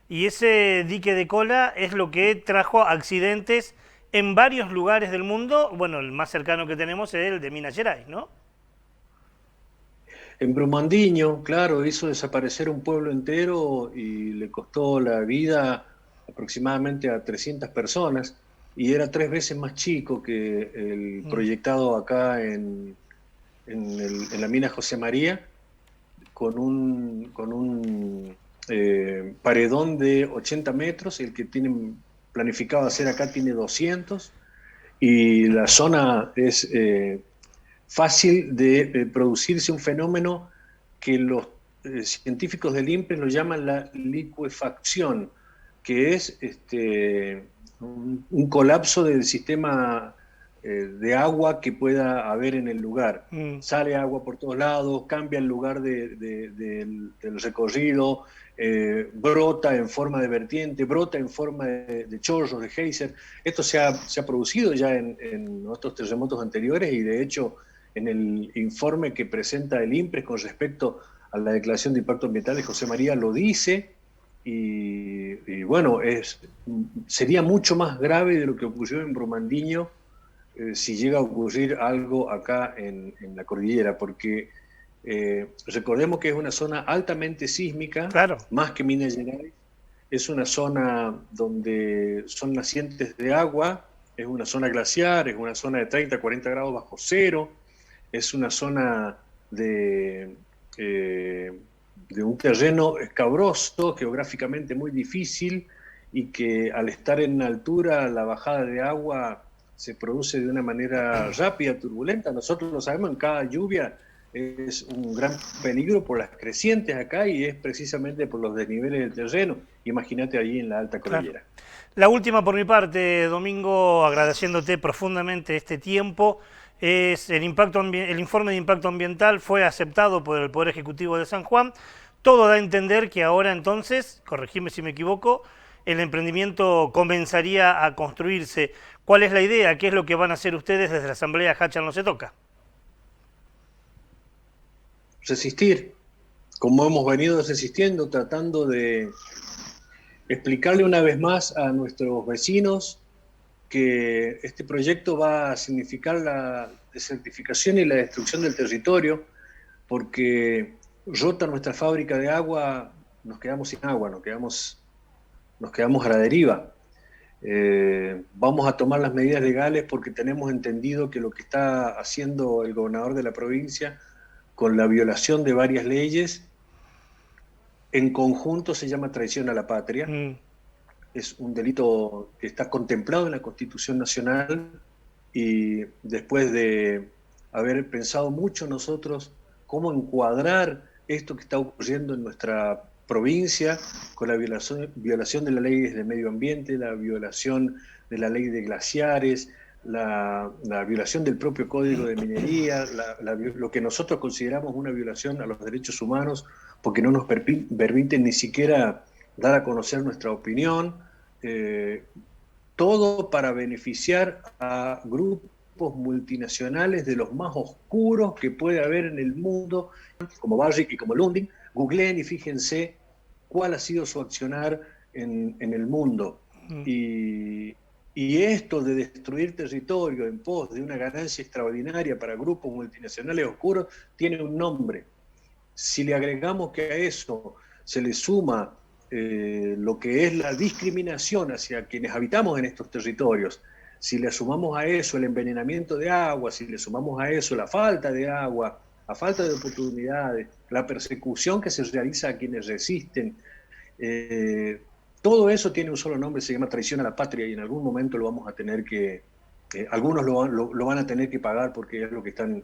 Y ese dique de Kola es lo que trajo accidentes en varios lugares del mundo. Bueno, el más cercano que tenemos es el de Minas Gerais, ¿no? En Brumadinho, claro, hizo desaparecer un pueblo entero y le costó la vida aproximadamente a 300 personas. Y era 3 veces más chico que el proyectado acá en la mina José María, con un paredón de 80 metros, el que tienen planificado hacer acá tiene 200, y la zona es fácil de producirse un fenómeno que los científicos del INPE lo llaman la licuefacción, que es un colapso del sistema de agua que pueda haber en el lugar. Sale agua por todos lados, cambia el lugar del recorrido, brota en forma de vertiente, brota en forma de chorros, de geyser. Esto se ha producido ya en otros terremotos anteriores, y de hecho en el informe que presenta el INPRES con respecto a la declaración de impacto ambiental, José María lo dice, y bueno, sería mucho más grave de lo que ocurrió en Brumadinho si llega a ocurrir algo acá en la cordillera, porque recordemos que es una zona altamente sísmica, claro, más que Minas Gerais, es una zona donde son nacientes de agua, es una zona glaciar, es una zona de 30, 40 grados bajo cero, es una zona de un terreno escabroso, geográficamente muy difícil, y que al estar en altura la bajada de agua se produce de una manera rápida, turbulenta. Nosotros lo sabemos, en cada lluvia es un gran peligro por las crecientes acá, y es precisamente por los desniveles del terreno. Imagínate allí en la alta cordillera. Claro. La última por mi parte, Domingo, agradeciéndote profundamente este tiempo, es el informe de impacto ambiental fue aceptado por el Poder Ejecutivo de San Juan. Todo da a entender que ahora entonces, corregime si me equivoco, el emprendimiento comenzaría a construirse. ¿Cuál es la idea? ¿Qué es lo que van a hacer ustedes desde la Asamblea Hachal No Se Toca? Resistir, como hemos venido resistiendo, tratando de explicarle una vez más a nuestros vecinos que este proyecto va a significar la desertificación y la destrucción del territorio, porque rota nuestra fábrica de agua, nos quedamos sin agua, nos quedamos a la deriva. Vamos a tomar las medidas legales porque tenemos entendido que lo que está haciendo el gobernador de la provincia con la violación de varias leyes, en conjunto se llama traición a la patria. Es un delito que está contemplado en la Constitución Nacional, y después de haber pensado mucho nosotros cómo encuadrar esto que está ocurriendo en nuestra provincia, con la violación de la ley de medio ambiente, la violación de la ley de glaciares, la violación del propio Código de Minería, lo que nosotros consideramos una violación a los derechos humanos, porque no nos permiten ni siquiera dar a conocer nuestra opinión, todo para beneficiar a grupos multinacionales de los más oscuros que puede haber en el mundo, como Barrick y como Lundin. Googleen y fíjense cuál ha sido su accionar en el mundo. Y esto de destruir territorio en pos de una ganancia extraordinaria para grupos multinacionales oscuros tiene un nombre. Si le agregamos que a eso se le suma lo que es la discriminación hacia quienes habitamos en estos territorios, si le sumamos a eso el envenenamiento de agua, si le sumamos a eso la falta de agua, la falta de oportunidades, la persecución que se realiza a quienes resisten, todo eso tiene un solo nombre, se llama traición a la patria, y en algún momento lo vamos a tener que, algunos lo van a tener que pagar, porque es lo que están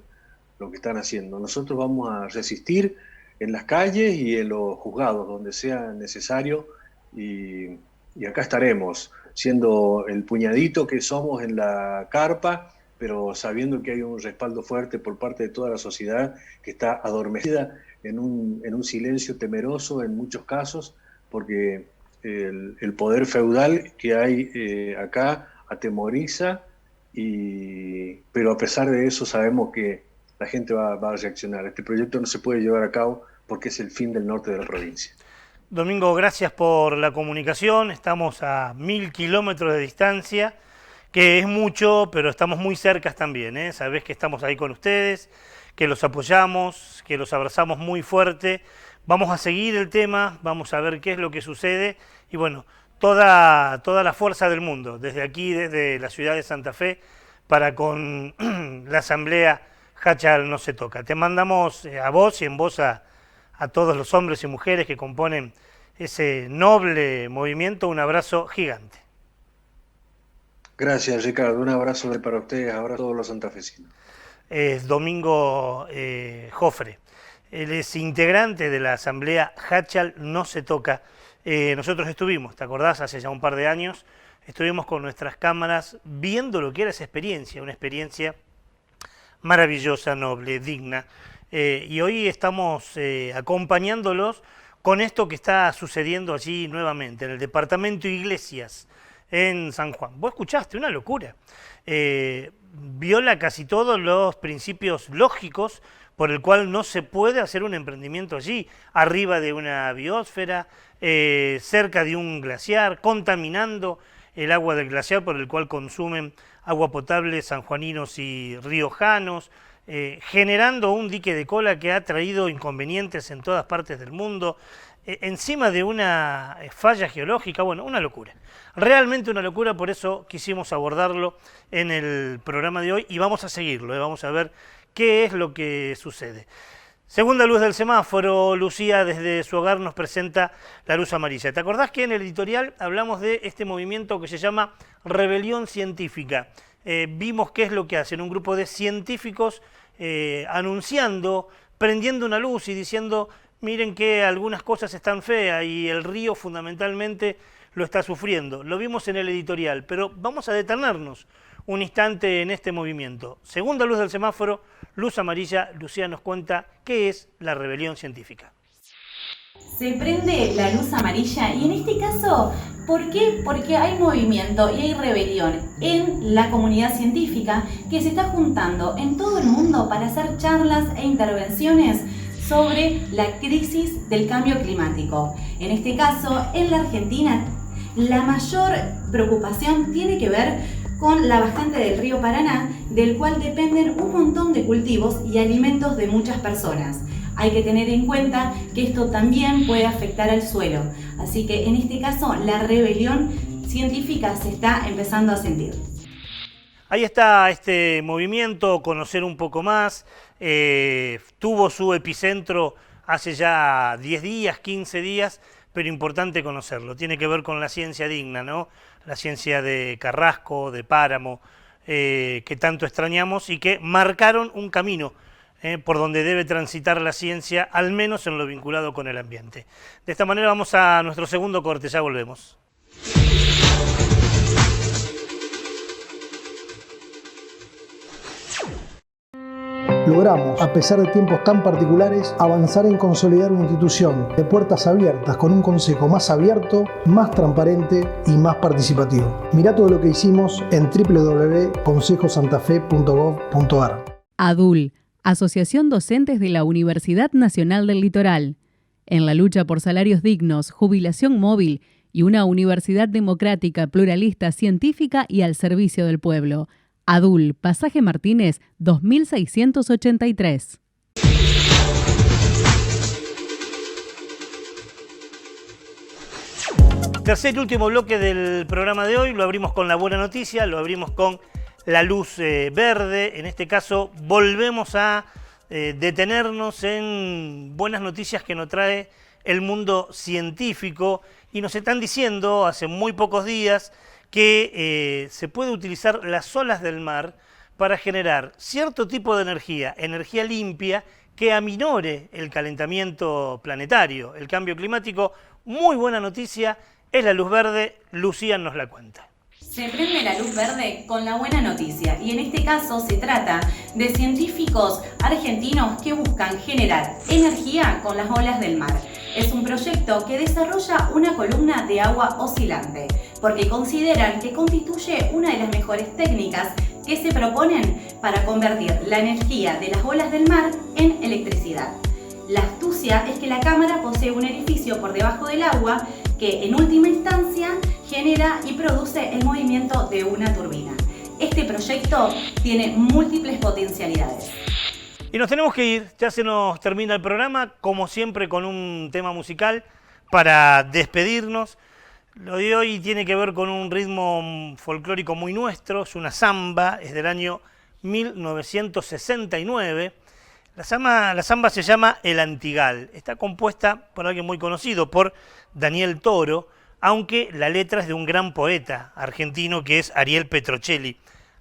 haciendo. Nosotros vamos a resistir en las calles y en los juzgados, donde sea necesario, y acá estaremos, siendo el puñadito que somos en la carpa, pero sabiendo que hay un respaldo fuerte por parte de toda la sociedad que está adormecida en un silencio temeroso en muchos casos, porque el poder feudal que hay acá atemoriza, pero a pesar de eso sabemos que la gente va a reaccionar. Este proyecto no se puede llevar a cabo porque es el fin del norte de la provincia. Domingo, gracias por la comunicación. Estamos a 1000 kilómetros de distancia, que es mucho, pero estamos muy cercas también, ¿eh? Sabés que estamos ahí con ustedes, que los apoyamos, que los abrazamos muy fuerte. Vamos a seguir el tema, vamos a ver qué es lo que sucede, y bueno, toda la fuerza del mundo, desde aquí, desde la ciudad de Santa Fe, para con la Asamblea Hachal No Se Toca. Te mandamos a vos y en voz a todos los hombres y mujeres que componen ese noble movimiento un abrazo gigante. Gracias, Ricardo. Un abrazo para ustedes, abrazo a todos los santafesinos. Es Domingo Jofre. Él es integrante de la Asamblea Hachal No Se Toca. Nosotros estuvimos, ¿te acordás? Hace ya un par de años, estuvimos con nuestras cámaras viendo lo que era esa experiencia, una experiencia maravillosa, noble, digna. Y hoy estamos acompañándolos con esto que está sucediendo allí nuevamente, en el departamento Iglesias, en San Juan. Vos escuchaste, una locura. viola casi todos los principios lógicos por el cual no se puede hacer un emprendimiento allí, arriba de una biosfera, cerca de un glaciar, contaminando el agua del glaciar por el cual consumen agua potable sanjuaninos y riojanos, generando un dique de cola que ha traído inconvenientes en todas partes del mundo, encima de una falla geológica, bueno, una locura. Realmente una locura, por eso quisimos abordarlo en el programa de hoy y vamos a seguirlo, vamos a ver qué es lo que sucede. Segunda luz del semáforo, Lucía desde su hogar nos presenta la luz amarilla. ¿Te acordás que en el editorial hablamos de este movimiento que se llama Rebelión Científica? Vimos qué es lo que hacen un grupo de científicos anunciando, prendiendo una luz y diciendo, miren que algunas cosas están feas y el río fundamentalmente lo está sufriendo. Lo vimos en el editorial, pero vamos a detenernos un instante en este movimiento. Segunda luz del semáforo, luz amarilla, Lucía nos cuenta qué es la rebelión científica. Se prende la luz amarilla y en este caso, ¿por qué? Porque hay movimiento y hay rebelión en la comunidad científica que se está juntando en todo el mundo para hacer charlas e intervenciones sobre la crisis del cambio climático. En este caso, en la Argentina, la mayor preocupación tiene que ver con la bajante del río Paraná, del cual dependen un montón de cultivos y alimentos de muchas personas. Hay que tener en cuenta que esto también puede afectar al suelo. Así que en este caso la rebelión científica se está empezando a sentir. Ahí está este movimiento, conocer un poco más. Tuvo su epicentro hace ya 10 días, 15 días, pero importante conocerlo. Tiene que ver con la ciencia digna, ¿no? La ciencia de Carrasco, de Páramo, que tanto extrañamos y que marcaron un camino por donde debe transitar la ciencia, al menos en lo vinculado con el ambiente. De esta manera vamos a nuestro segundo corte, ya volvemos. Logramos, a pesar de tiempos tan particulares, avanzar en consolidar una institución de puertas abiertas con un consejo más abierto, más transparente y más participativo. Mirá todo lo que hicimos en www.consejosantafe.gov.ar. ADUL, Asociación Docentes de la Universidad Nacional del Litoral. En la lucha por salarios dignos, jubilación móvil y una universidad democrática, pluralista, científica y al servicio del pueblo. ADUL, Pasaje Martínez, 2683. Tercer y último bloque del programa de hoy, lo abrimos con la buena noticia, lo abrimos con la luz verde. En este caso volvemos a detenernos en buenas noticias que nos trae el mundo científico y nos están diciendo hace muy pocos días que se puede utilizar las olas del mar para generar cierto tipo de energía limpia, que aminore el calentamiento planetario, el cambio climático. Muy buena noticia, es la luz verde, Lucía nos la cuenta. Se prende la luz verde con la buena noticia y en este caso se trata de científicos argentinos que buscan generar energía con las olas del mar. Es un proyecto que desarrolla una columna de agua oscilante porque consideran que constituye una de las mejores técnicas que se proponen para convertir la energía de las olas del mar en electricidad. La astucia es que la cámara posee un edificio por debajo del agua que en última instancia genera y produce el movimiento de una turbina. Este proyecto tiene múltiples potencialidades. Y nos tenemos que ir, ya se nos termina el programa, como siempre con un tema musical para despedirnos. Lo de hoy tiene que ver con un ritmo folclórico muy nuestro, es una samba, es del año 1969. La samba se llama El Antigal, está compuesta por alguien muy conocido, por Daniel Toro, aunque la letra es de un gran poeta argentino que es Ariel Petrocelli.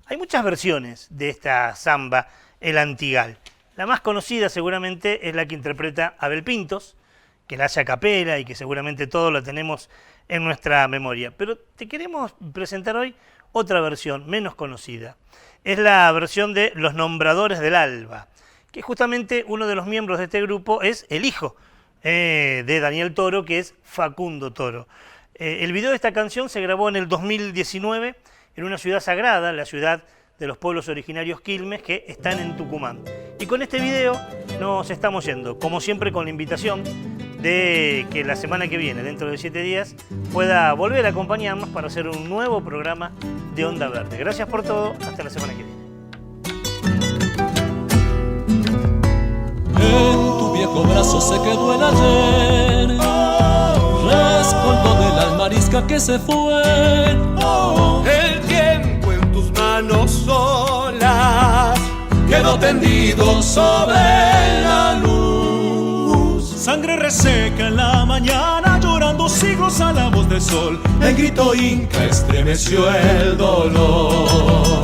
Hay muchas versiones de esta samba, El Antigal. La más conocida seguramente es la que interpreta Abel Pintos, que la hace a capela y que seguramente todos la tenemos en nuestra memoria. Pero te queremos presentar hoy otra versión, menos conocida. Es la versión de Los Nombradores del Alba, que justamente uno de los miembros de este grupo es el hijo de Daniel Toro, que es Facundo Toro. El video de esta canción se grabó en el 2019 en una ciudad sagrada, la ciudad de los pueblos originarios quilmes que están en Tucumán. Y con este video nos estamos yendo, como siempre con la invitación de que la semana que viene, dentro de 7 días, pueda volver a acompañarnos para hacer un nuevo programa de Onda Verde. Gracias por todo, hasta la semana que viene. En tu viejo brazo se quedó el ayer, rescoldo de la marisca que se fue. El tiempo en tus manos solas quedó tendido sobre la luz. Sangre reseca en la mañana, llorando siglos a la voz del sol. El grito inca estremeció el dolor.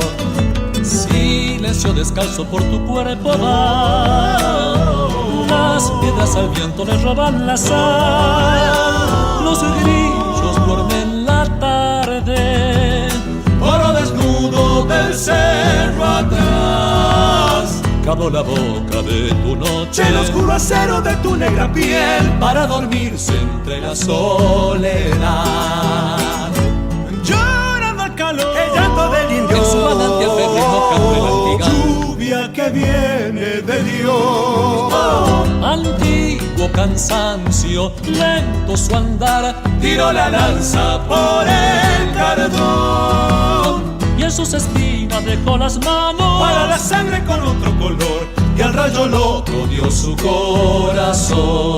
Silencio descalzo por tu cuerpo va. Las piedras al viento le roban la sal. Los grillos duermen la tarde. Oro desnudo del cerro atrás. Cabó la boca de tu noche, el oscuro acero de tu negra piel, para dormirse entre la soledad. Llorando al calor, el llanto del indio, en su manantial febril mojando el antigal. Lluvia que viene de Dios. Antiguo cansancio, lento su andar, tiró la lanza por el cardón. Y en sus espinas dejó las manos para la sangre con otro color, y al rayo loco dio su corazón.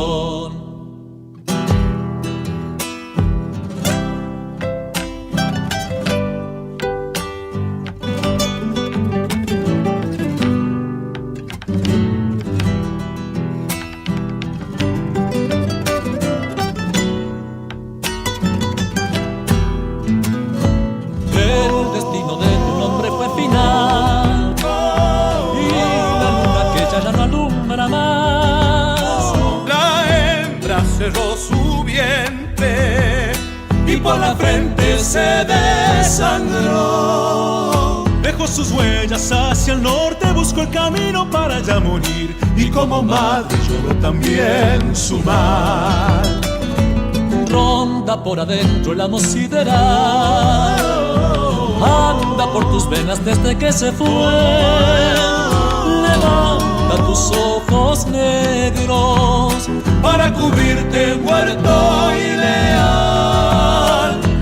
Por la frente se desangró. Dejó sus huellas hacia el norte, buscó el camino para ya morir. Y como madre lloró también su mal. Ronda por adentro el amo sideral, anda por tus venas desde que se fue. Levanta tus ojos negros para cubrirte muerto y leal.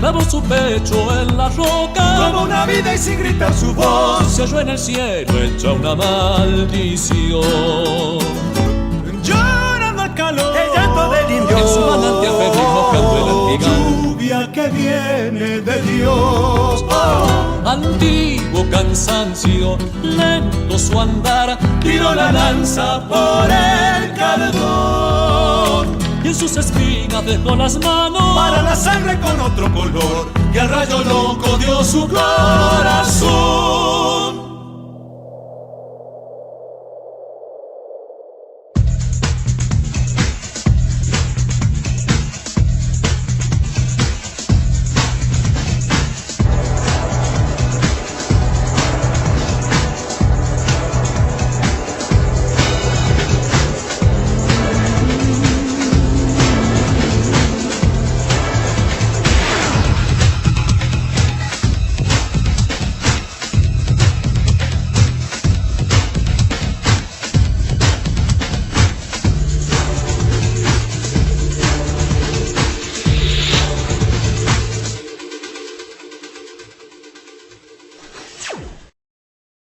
Clavó su pecho en la roca como una vida y sin gritar su voz se halló en el cielo hecha una maldición. Llorando al calor, el llanto del indio, en su manantial febril mojando el antigal. Lluvia que viene de Dios. Antiguo cansancio, lento su andar, tiró la lanza por el cardón. Y en sus espinas dejó las manos para la sangre con otro color, y al rayo loco dio su corazón. You